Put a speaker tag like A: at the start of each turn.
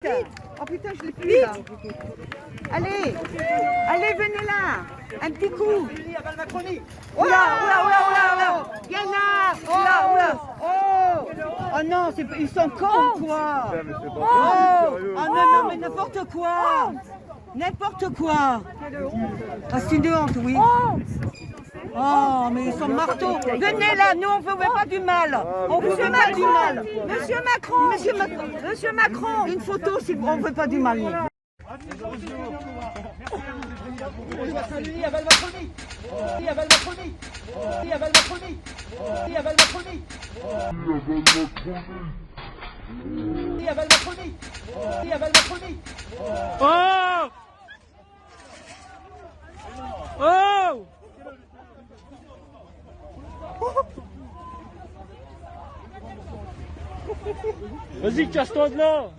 A: Oh putain, je l'ai plus là. Allez, allez, venez là. Un petit coup. Oh là, viens là. Oh non, ils sont cons quoi. Oh non, mais n'importe quoi. N'importe quoi. Ah, c'est une honte, oui. Oh, mais ils sont marteaux. Venez là, nous on ne veut pas du mal. On veut pas du mal. Monsieur Macron. Une photo si on ne veut pas du mal.
B: Oh! Vas-y, casse-toi de là!